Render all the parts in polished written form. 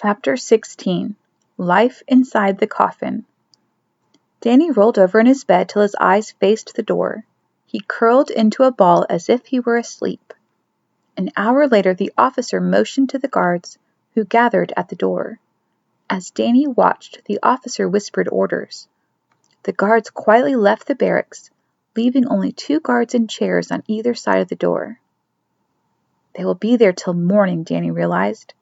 Chapter 16. Life Inside the Coffin. Danny rolled over in his bed till his eyes faced the door. He curled into a ball as if he were asleep. An hour later the officer motioned to the guards, who gathered at the door. As Danny watched, the officer whispered orders. The guards quietly left the barracks, leaving only 2 guards in chairs on either side of the door. They will be there till morning, Danny realized.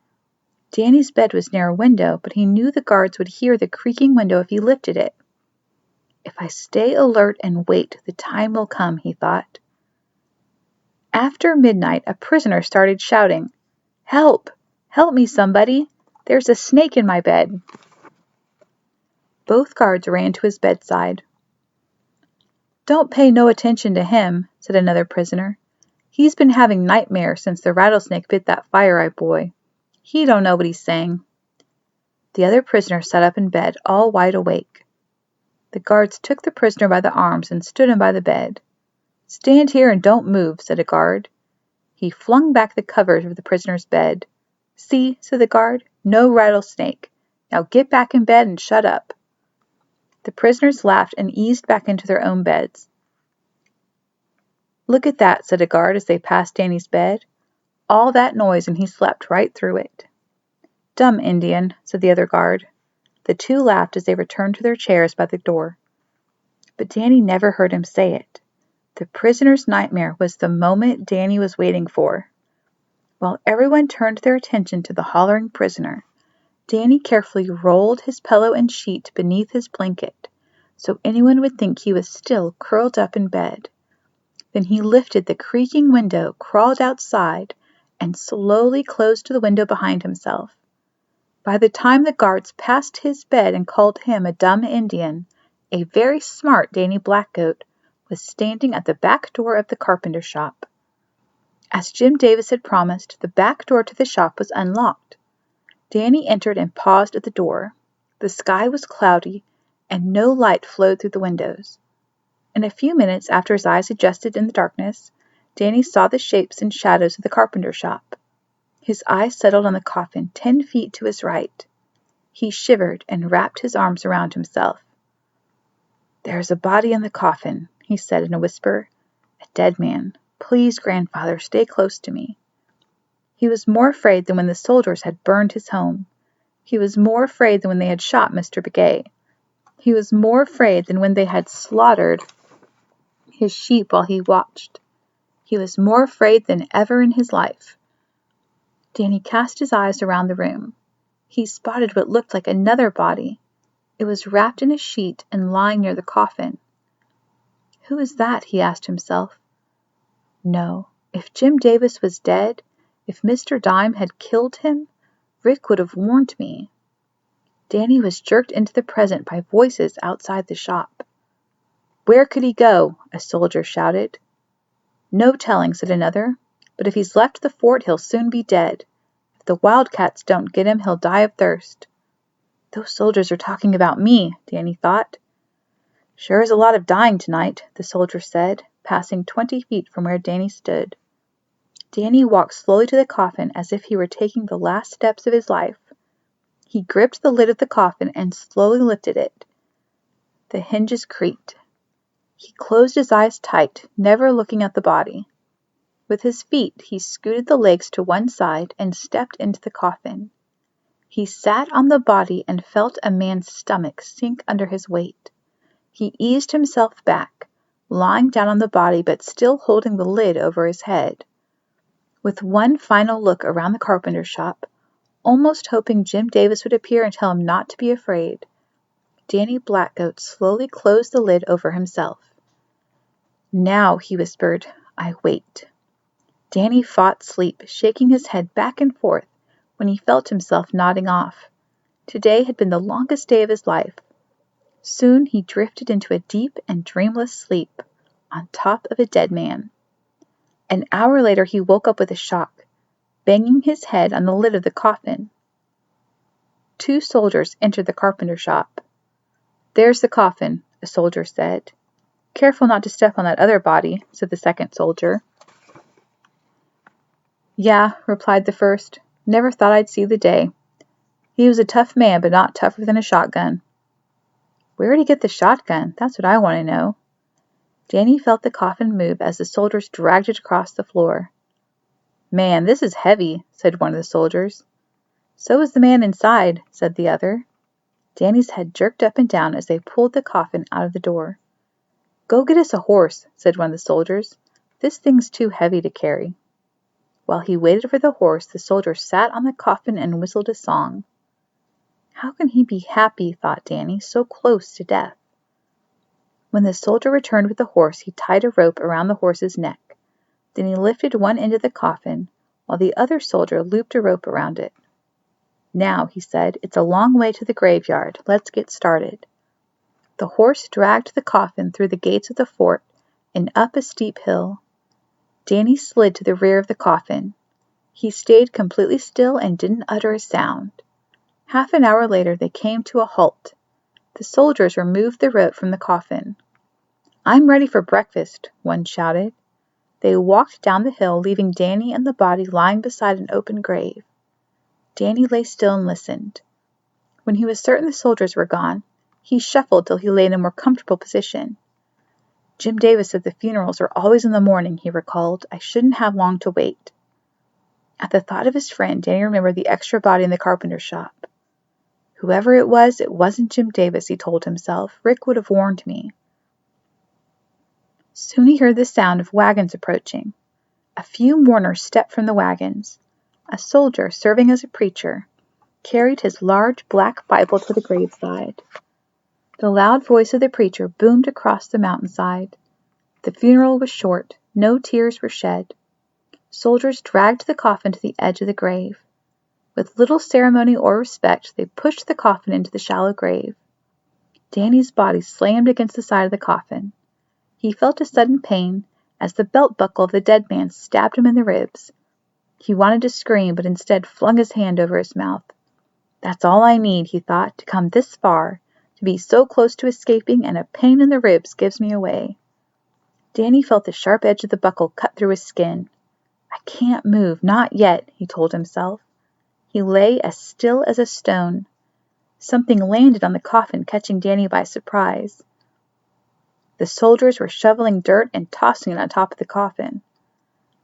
Danny's bed was near a window, but he knew the guards would hear the creaking window if he lifted it. If I stay alert and wait, the time will come, he thought. After midnight, a prisoner started shouting, "Help! Help me, somebody! There's a snake in my bed!" Both guards ran to his bedside. "Don't pay no attention to him," said another prisoner. "He's been having nightmares since the rattlesnake bit that fire-eye boy. He don't know what he's saying." The other prisoner sat up in bed, all wide awake. The guards took the prisoner by the arms and stood him by the bed. "Stand here and don't move," said a guard. He flung back the covers of the prisoner's bed. "See," said the guard, "no rattlesnake. Now get back in bed and shut up." The prisoners laughed and eased back into their own beds. "Look at that," said a guard as they passed Danny's bed. "All that noise and he slept right through it." "Dumb Indian," said the other guard. The 2 laughed as they returned to their chairs by the door. But Danny never heard him say it. The prisoner's nightmare was the moment Danny was waiting for. While everyone turned their attention to the hollering prisoner, Danny carefully rolled his pillow and sheet beneath his blanket, so anyone would think he was still curled up in bed. Then he lifted the creaking window, crawled outside, and slowly closed the window behind himself. By the time the guards passed his bed and called him a dumb Indian, a very smart Danny Blackgoat was standing at the back door of the carpenter shop. As Jim Davis had promised, the back door to the shop was unlocked. Danny entered and paused at the door. The sky was cloudy, and no light flowed through the windows. In a few minutes, after his eyes adjusted in the darkness, Danny saw the shapes and shadows of the carpenter shop. His eyes settled on the coffin 10 feet to his right. He shivered and wrapped his arms around himself. "There's a body in the coffin," he said in a whisper. "A dead man. Please, grandfather, stay close to me." He was more afraid than when the soldiers had burned his home. He was more afraid than when they had shot Mr. Begay. He was more afraid than when they had slaughtered his sheep while he watched. He was more afraid than ever in his life. Danny cast his eyes around the room. He spotted what looked like another body. It was wrapped in a sheet and lying near the coffin. "Who is that?" he asked himself. No, if Jim Davis was dead, if Mr. Dime had killed him, Rick would have warned me. Danny was jerked into the present by voices outside the shop. "Where could he go?" a soldier shouted. "No telling," said another. "But if he's left the fort, he'll soon be dead. If the wildcats don't get him, he'll die of thirst." "Those soldiers are talking about me," Danny thought. "Sure is a lot of dying tonight," the soldier said, passing 20 feet from where Danny stood. Danny walked slowly to the coffin as if he were taking the last steps of his life. He gripped the lid of the coffin and slowly lifted it. The hinges creaked. He closed his eyes tight, never looking at the body. With his feet, he scooted the legs to one side and stepped into the coffin. He sat on the body and felt a man's stomach sink under his weight. He eased himself back, lying down on the body but still holding the lid over his head. With one final look around the carpenter shop, almost hoping Jim Davis would appear and tell him not to be afraid, Danny Blackgoat slowly closed the lid over himself. "Now," he whispered, "I wait." Danny fought sleep, shaking his head back and forth when he felt himself nodding off. Today had been the longest day of his life. Soon he drifted into a deep and dreamless sleep on top of a dead man. An hour later he woke up with a shock, banging his head on the lid of the coffin. 2 soldiers entered the carpenter shop. "There's the coffin," a soldier said. "Careful not to step on that other body," said the second soldier. "Yeah," replied the first. "Never thought I'd see the day." He was a tough man, but not tougher than a shotgun. Where'd he get the shotgun? That's what I want to know. Danny felt the coffin move as the soldiers dragged it across the floor. Man, this is heavy, said one of the soldiers. So is the man inside, said the other. Danny's head jerked up and down as they pulled the coffin out of the door. Go get us a horse, said one of the soldiers. This thing's too heavy to carry. While he waited for the horse, the soldier sat on the coffin and whistled a song. How can he be happy, thought Danny, so close to death? When the soldier returned with the horse, he tied a rope around the horse's neck. Then he lifted one end of the coffin, while the other soldier looped a rope around it. Now, he said, it's a long way to the graveyard. Let's get started. The horse dragged the coffin through the gates of the fort and up a steep hill. Danny slid to the rear of the coffin. He stayed completely still and didn't utter a sound. Half an hour later, they came to a halt. The soldiers removed the rope from the coffin. I'm ready for breakfast, one shouted. They walked down the hill, leaving Danny and the body lying beside an open grave. Danny lay still and listened. When he was certain the soldiers were gone, he shuffled till he lay in a more comfortable position. Jim Davis said the funerals are always in the morning, he recalled. I shouldn't have long to wait. At the thought of his friend, Danny remembered the extra body in the carpenter shop. Whoever it wasn't Jim Davis, he told himself. Rick would have warned me. Soon he heard the sound of wagons approaching. A few mourners stepped from the wagons. A soldier, serving as a preacher, carried his large black Bible to the graveside. The loud voice of the preacher boomed across the mountainside. The funeral was short. No tears were shed. Soldiers dragged the coffin to the edge of the grave. With little ceremony or respect, they pushed the coffin into the shallow grave. Danny's body slammed against the side of the coffin. He felt a sudden pain as the belt buckle of the dead man stabbed him in the ribs. He wanted to scream, but instead flung his hand over his mouth. That's all I need, he thought, to come this far, to be so close to escaping, and a pain in the ribs gives me away. Danny felt the sharp edge of the buckle cut through his skin. I can't move, not yet, he told himself. He lay as still as a stone. Something landed on the coffin, catching Danny by surprise. The soldiers were shoveling dirt and tossing it on top of the coffin.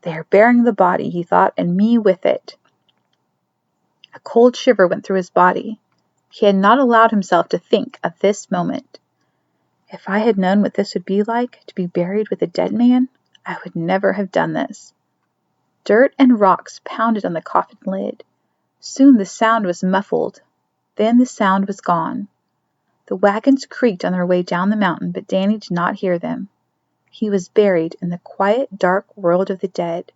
They are burying the body, he thought, and me with it. A cold shiver went through his body. He had not allowed himself to think at this moment. If I had known what this would be like, to be buried with a dead man, I would never have done this. Dirt and rocks pounded on the coffin lid. Soon the sound was muffled. Then the sound was gone. The wagons creaked on their way down the mountain, but Danny did not hear them. He was buried in the quiet, dark world of the dead.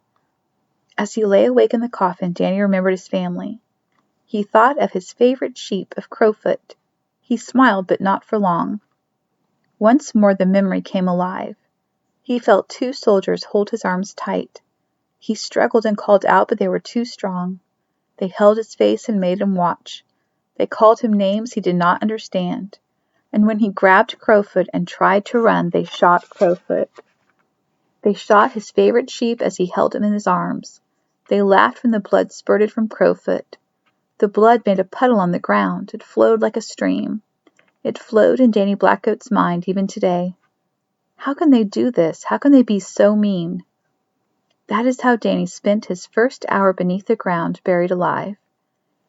As he lay awake in the coffin, Danny remembered his family. He thought of his favorite sheep of Crowfoot. He smiled, but not for long. Once more the memory came alive. He felt two soldiers hold his arms tight. He struggled and called out, but they were too strong. They held his face and made him watch. They called him names he did not understand. And when he grabbed Crowfoot and tried to run, they shot Crowfoot. They shot his favorite sheep as he held him in his arms. They laughed when the blood spurted from Crowfoot. The blood made a puddle on the ground. It flowed like a stream. It flowed in Danny Blackgoat's mind even today. How can they do this? How can they be so mean? That is how Danny spent his first hour beneath the ground, buried alive.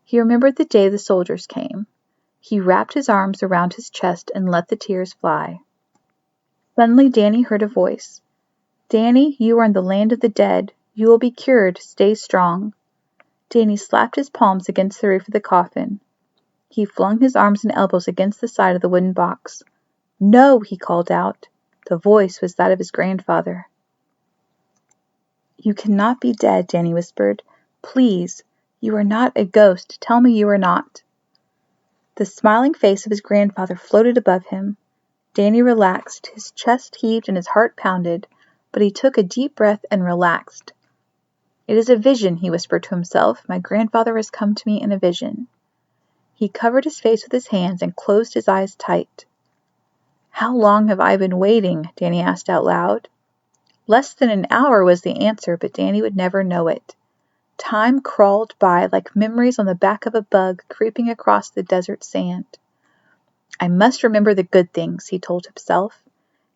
He remembered the day the soldiers came. He wrapped his arms around his chest and let the tears fly. Suddenly Danny heard a voice. Danny, you are in the land of the dead. You will be cured. Stay strong. Danny slapped his palms against the roof of the coffin. He flung his arms and elbows against the side of the wooden box. No, he called out. The voice was that of his grandfather. You cannot be dead, Danny whispered. Please, you are not a ghost. Tell me you are not. The smiling face of his grandfather floated above him. Danny relaxed. His chest heaved and his heart pounded, but he took a deep breath and relaxed. It is a vision, he whispered to himself. My grandfather has come to me in a vision. He covered his face with his hands and closed his eyes tight. How long have I been waiting? Danny asked out loud. Less than an hour was the answer, but Danny would never know it. Time crawled by like memories on the back of a bug creeping across the desert sand. I must remember the good things, he told himself.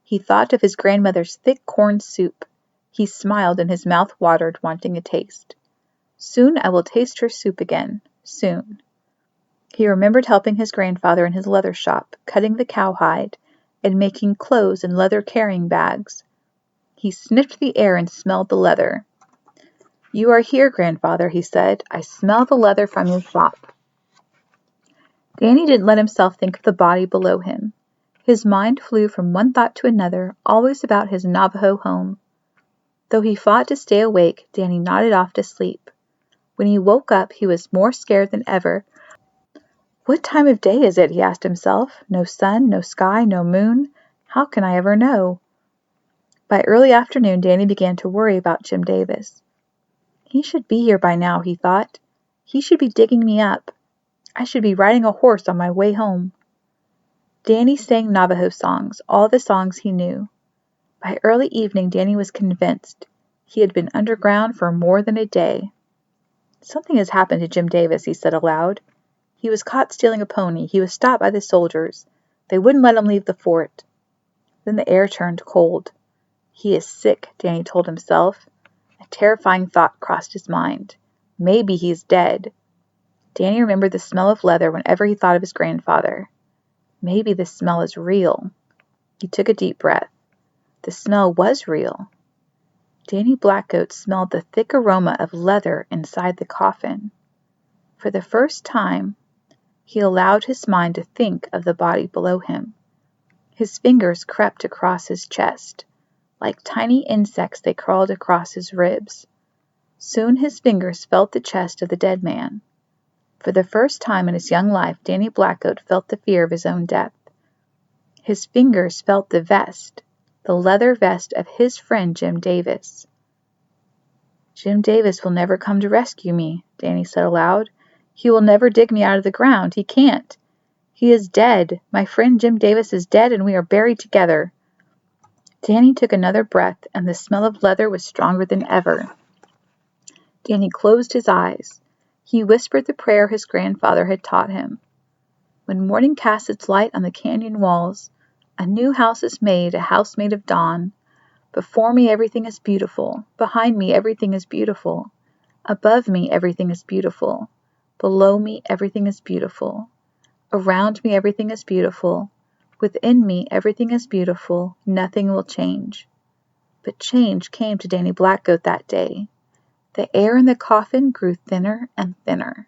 He thought of his grandmother's thick corn soup. He smiled and his mouth watered, wanting a taste. Soon I will taste her soup again. Soon. He remembered helping his grandfather in his leather shop, cutting the cowhide, and making clothes and leather carrying bags. He sniffed the air and smelled the leather. You are here, grandfather, he said. I smell the leather from your shop. Danny didn't let himself think of the body below him. His mind flew from one thought to another, always about his Navajo home. Though he fought to stay awake, Danny nodded off to sleep. When he woke up, he was more scared than ever. What time of day is it? He asked himself. No sun, no sky, no moon. How can I ever know? By early afternoon, Danny began to worry about Jim Davis. He should be here by now, he thought. He should be digging me up. I should be riding a horse on my way home. Danny sang Navajo songs, all the songs he knew. By early evening, Danny was convinced. He had been underground for more than a day. Something has happened to Jim Davis, he said aloud. He was caught stealing a pony. He was stopped by the soldiers. They wouldn't let him leave the fort. Then the air turned cold. He is sick, Danny told himself. A terrifying thought crossed his mind. Maybe he's dead. Danny remembered the smell of leather whenever he thought of his grandfather. Maybe the smell is real. He took a deep breath. The smell was real. Danny Blackgoat smelled the thick aroma of leather inside the coffin. For the first time, he allowed his mind to think of the body below him. His fingers crept across his chest. Like tiny insects, they crawled across his ribs. Soon his fingers felt the chest of the dead man. For the first time in his young life, Danny Blackgoat felt the fear of his own death. His fingers felt the vest, the leather vest of his friend Jim Davis. Jim Davis will never come to rescue me, Danny said aloud. He will never dig me out of the ground. He can't. He is dead. My friend Jim Davis is dead, and we are buried together. Danny took another breath, and the smell of leather was stronger than ever. Danny closed his eyes. He whispered the prayer his grandfather had taught him. When morning casts its light on the canyon walls, a new house is made, a house made of dawn. Before me everything is beautiful. Behind me everything is beautiful. Above me everything is beautiful. Below me everything is beautiful. Around me everything is beautiful. Within me everything is beautiful. Nothing will change. But change came to Danny Blackgoat that day. The air in the coffin grew thinner and thinner.